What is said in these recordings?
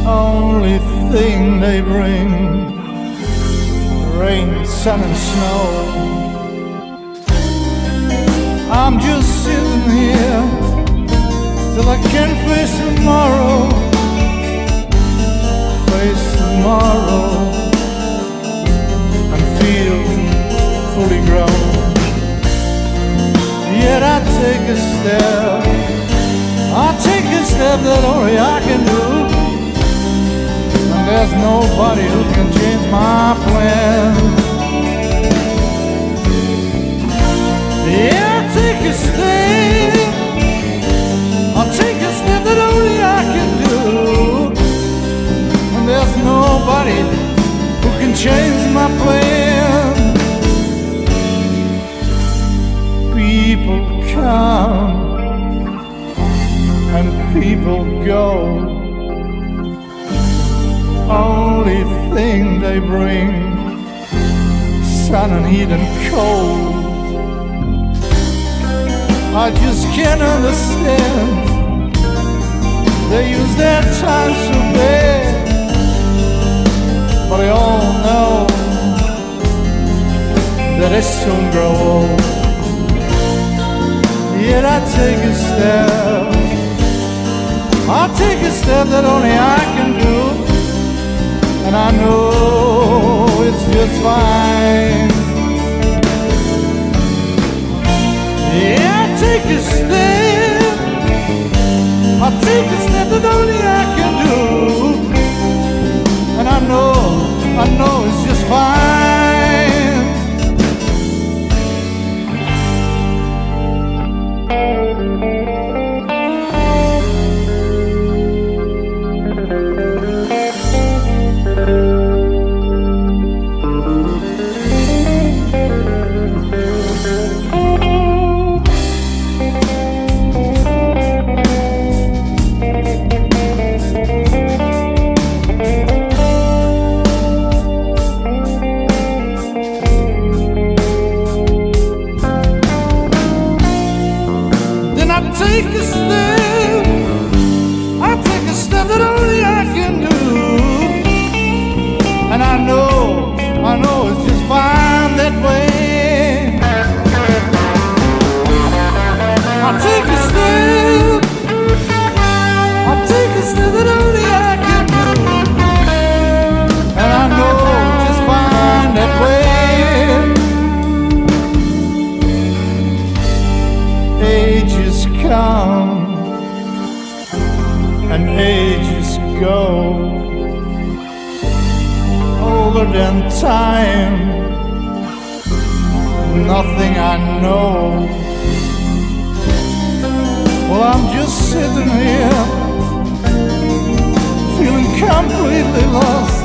Only thing they bring, rain, sun and snow. I'm just sitting here till I can face tomorrow. Face tomorrow and feel fully grown. Yet I take a step, I take a step that only I can do. And there's nobody who can change my plan. Yeah, I take a step, I take a step that only I can do. And there's nobody who can change my plan. People come and people go. Only thing they bring, sun and heat and cold. I just can't understand. They use their time so bad, but they all know that they soon grow old. Yet I take a step, I take a step that only I can do. And I know it's just fine. Yeah, I take a step, I take a step that only I can do. And I know it's just fine. Take a step, I take a step that only I can do. And I know it's just fine that way. I take a step, I take a step that only I can do. And I know it's just fine that way. Ages come and ages go, older than time, nothing I know. Well, I'm just sitting here feeling completely lost.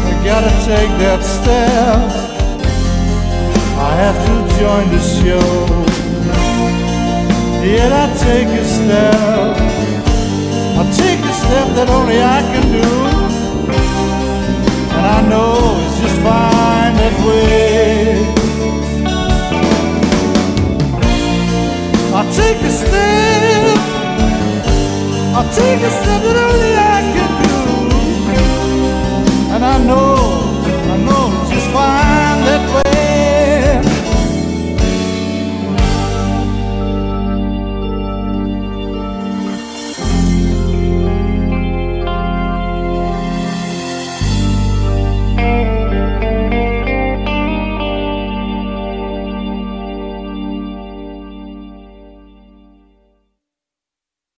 I gotta take that step, I have to join the show. Yet I take a step, I take a step that only I can do. And I know it's just fine that way. I take a step, I take a step that only I can do. And I know